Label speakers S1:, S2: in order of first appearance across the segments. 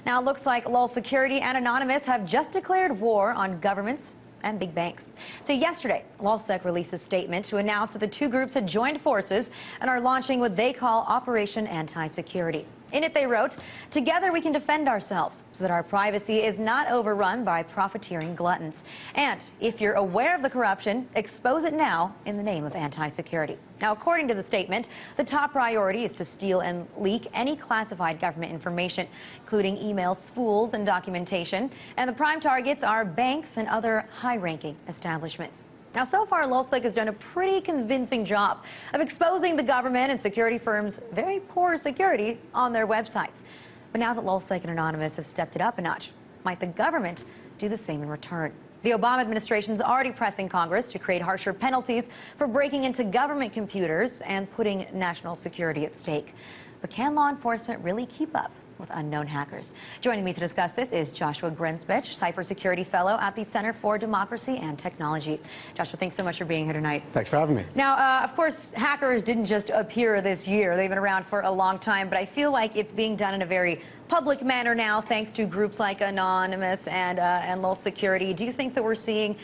S1: Now, it looks like LulzSec and Anonymous have just declared war on governments and big banks. So yesterday, LulzSec released a statement to announce that the two groups had joined forces and are launching what they call Operation Anti-Security. In it, they wrote, "Together we can defend ourselves so that our privacy is not overrun by profiteering gluttons. And if you're aware of the corruption, expose it now in the name of anti-security." Now, according to the statement, the top priority is to steal and leak any classified government information, including email spools and documentation. And the prime targets are banks and other high-ranking establishments. Now, so far, LulzSec has done a pretty convincing job of exposing the government and security firms' very poor security on their websites. But now that LulzSec and Anonymous have stepped it up a notch, might the government do the same in return? The Obama administration is already pressing Congress to create harsher penalties for breaking into government computers and putting national security at stake. But can law enforcement really keep up with unknown hackers? Joining me to discuss this is Joshua Grinsbich, Cybersecurity Fellow at the Center for Democracy and Technology. Joshua, thanks so much for being here tonight.
S2: Thanks for having me.
S1: Now, of course, hackers didn't just appear this year. They've been around for a long time, but I feel like it's being done in a very public manner now, thanks to groups like Anonymous and LulzSec. Do you think that we're seeing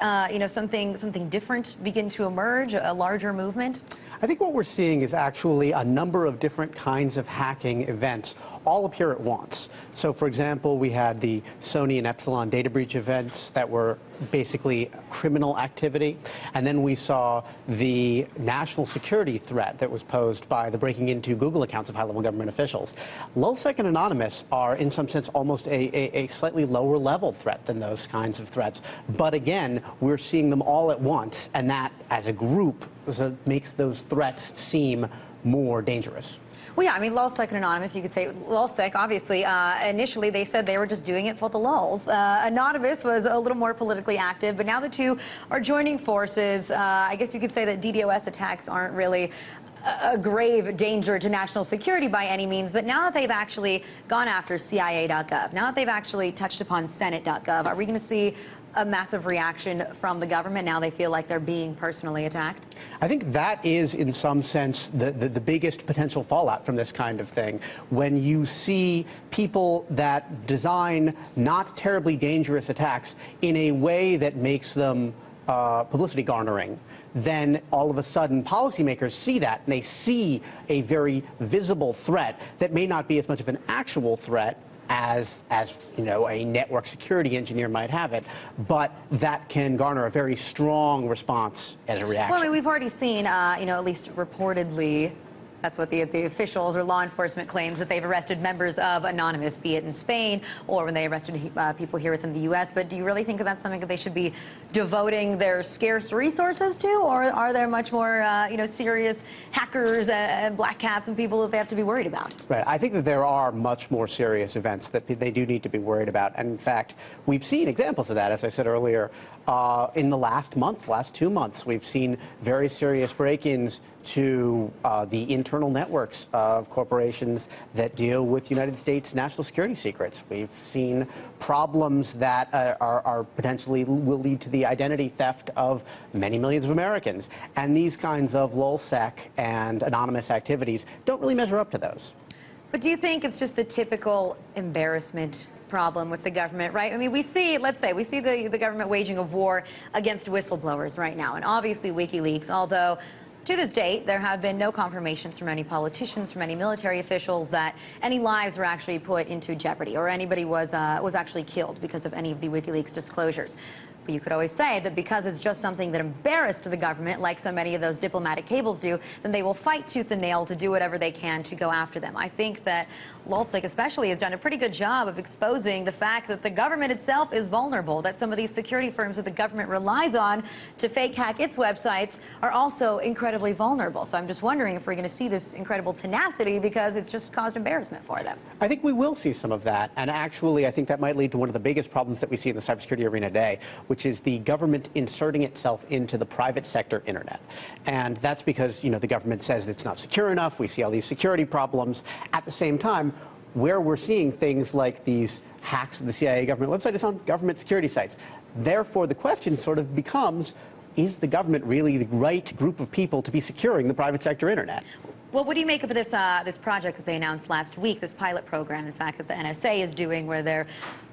S1: something different begin to emerge, a larger movement?
S2: I think what we're seeing is actually a number of different kinds of hacking events all appear at once. So, for example, we had the Sony and Epsilon data breach events that were basically criminal activity. And then we saw the national security threat that was posed by the breaking into Google accounts of high-level government officials. LulzSec and Anonymous are, in some sense, almost a slightly lower level threat than those kinds of threats. But again, we're seeing them all at once, and that, as a group, makes those threats seem more dangerous.
S1: Well, yeah, I mean, LulzSec and Anonymous, you could say LulzSec, obviously, initially they said they were just doing it for the lulz. Anonymous was a little more politically active, but now the two are joining forces. I guess you could say that DDoS attacks aren't really a grave danger to national security by any means, but now that they've actually gone after CIA.gov, now that they've actually touched upon Senate.gov, are we going to see a massive reaction from the government now they feel like they're being personally attacked?
S2: I think that is, in some sense, the biggest potential fallout from this kind of thing. When you see people that design not terribly dangerous attacks in a way that makes them publicity garnering, then all of a sudden policymakers see that, and they see a very visible threat that may not be as much of an actual threat as you know, a network security engineer might have it, but that can garner a very strong response as a reaction.
S1: Well, I mean, we've already seen, at least reportedly, that's what the officials or law enforcement claims, that they've arrested members of Anonymous, be it in Spain or when they arrested people here within the U.S. But do you really think that that's something that they should be devoting their scarce resources to, or are there much more, serious hackers and black hats and people that they have to be worried about?
S2: Right. I think that there are much more serious events that they do need to be worried about. And in fact, we've seen examples of that, as I said earlier, in the last 2 months. We've seen very serious break-ins to the internal networks of corporations that deal with United States national security secrets. We've seen problems that are potentially will lead to the identity theft of many millions of Americans. And these kinds of LulzSec and Anonymous activities don't really measure up to those.
S1: But do you think it's just the typical embarrassment problem with the government, right? I mean, let's say we see the government waging a war against whistleblowers right now, and obviously WikiLeaks, although to this date, there have been no confirmations from any politicians, from any military officials that any lives were actually put into jeopardy or anybody was actually killed because of any of the WikiLeaks disclosures. But you could always say that because it's just something that embarrassed the government, like so many of those diplomatic cables do, then they will fight tooth and nail to do whatever they can to go after them. I think that LulzSec especially has done a pretty good job of exposing the fact that the government itself is vulnerable, that some of these security firms that the government relies on to fake hack its websites are also incredibly vulnerable. So I'm just wondering if we're going to see this incredible tenacity because it's just caused embarrassment for them.
S2: I think we will see some of that. And actually, I think that might lead to one of the biggest problems that we see in the cybersecurity arena today, which is the government inserting itself into the private sector internet. And that's because, the government says it's not secure enough. We see all these security problems. At the same time, where we're seeing things like these hacks of the CIA government website is on government security sites. Therefore, the question sort of becomes, is the government really the right group of people to be securing the private sector internet?
S1: Well, what do you make of this this project that they announced last week, this pilot program, in fact, that the NSA is doing, where they're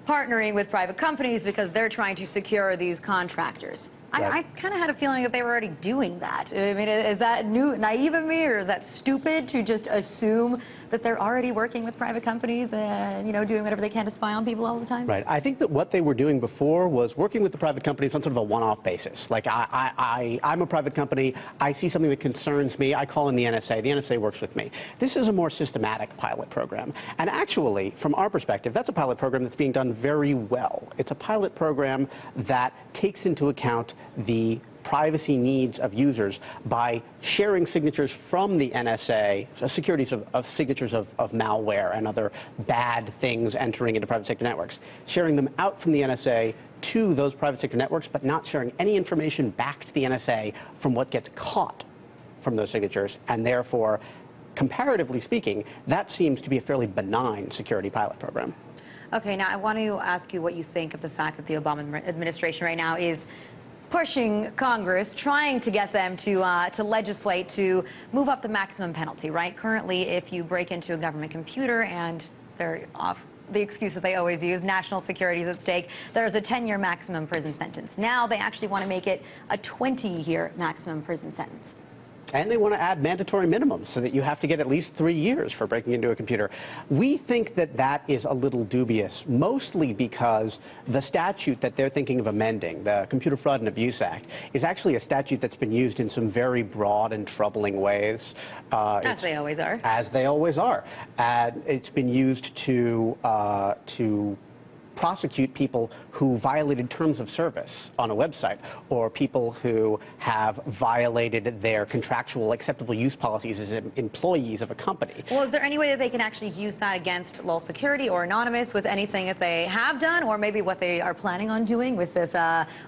S1: partnering with private companies because they're trying to secure these contractors?
S2: Right.
S1: I kind of had a feeling that they were already doing that. I mean, is that naive of me, or is that stupid to just assume that they're already working with private companies and, you know, doing whatever they can to spy on people all the time?
S2: Right. I think that what they were doing before was working with the private companies on sort of a one-off basis. Like, I'm a private company. I see something that concerns me. I call in the NSA. The NSA works with me. This is a more systematic pilot program. And actually, from our perspective, that's a pilot program that's being done very well. It's a pilot program that takes into account the privacy needs of users by sharing signatures from the NSA, securities of signatures of malware and other bad things entering into private sector networks, sharing them out from the NSA to those private sector networks, but not sharing any information back to the NSA from what gets caught from those signatures. And therefore, comparatively speaking, that seems to be a fairly benign security pilot program.
S1: Okay, now I want to ask you what you think of the fact that the Obama administration right now is pushing Congress, trying to get them to legislate to move up the maximum penalty, right? Currently, if you break into a government computer and they're off, the excuse that they always use, national security is at stake, there's a 10-year maximum prison sentence. Now they actually want to make it a 20-year maximum prison sentence.
S2: And they want to add mandatory minimums so that you have to get at least 3 years for breaking into a computer. We think that that is a little dubious, mostly because the statute that they're thinking of amending, the Computer Fraud and Abuse Act, is actually a statute that's been used in some very broad and troubling ways.
S1: As they always are.
S2: As they always are. It's been used to prosecute people who violated terms of service on a website, or people who have violated their contractual acceptable use policies as employees of a company.
S1: Well, is there any way that they can actually use that against LulzSecurity or Anonymous with anything that they have done, or maybe what they are planning on doing with this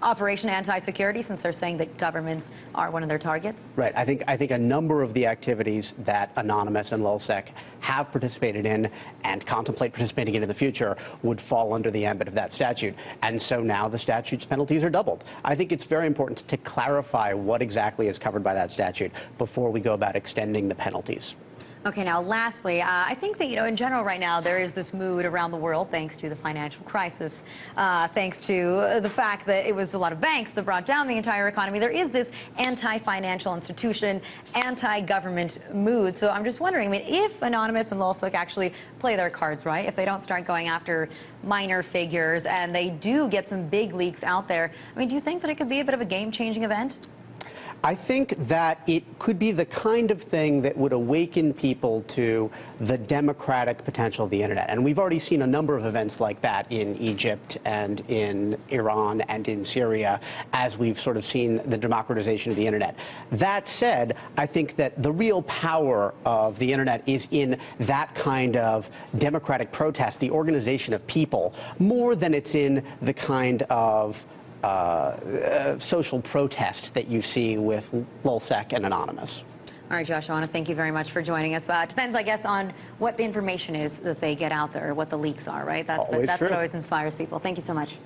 S1: Operation Anti-Security, since they're saying that governments are one of their targets?
S2: Right. I think a number of the activities that Anonymous and LulzSec have participated in and contemplate participating in the future would fall under the ambit of that statute. And so now the statute's penalties are doubled. I think it's very important to clarify what exactly is covered by that statute before we go about extending the penalties.
S1: Okay, now lastly, I think that, you know, in general right now there is this mood around the world, thanks to the financial crisis, thanks to the fact that it was a lot of banks that brought down the entire economy. There is this anti-financial institution, anti-government mood. So I'm just wondering, I mean, if Anonymous and LulzSec actually play their cards right, if they don't start going after minor figures and they do get some big leaks out there, I mean, do you think that it could be a bit of a game-changing event?
S2: I think that it could be the kind of thing that would awaken people to the democratic potential of the internet. And we've already seen a number of events like that in Egypt and in Iran and in Syria, as we've sort of seen the democratization of the internet. That said, I think that the real power of the internet is in that kind of democratic protest, the organization of people, more than it's in the kind of social protest that you see with LulzSec and Anonymous.
S1: All right, Josh, I want to thank you very much for joining us. It depends, I guess, on what the information is that they get out there, what the leaks are, right? That's what always inspires people. Thank you so much.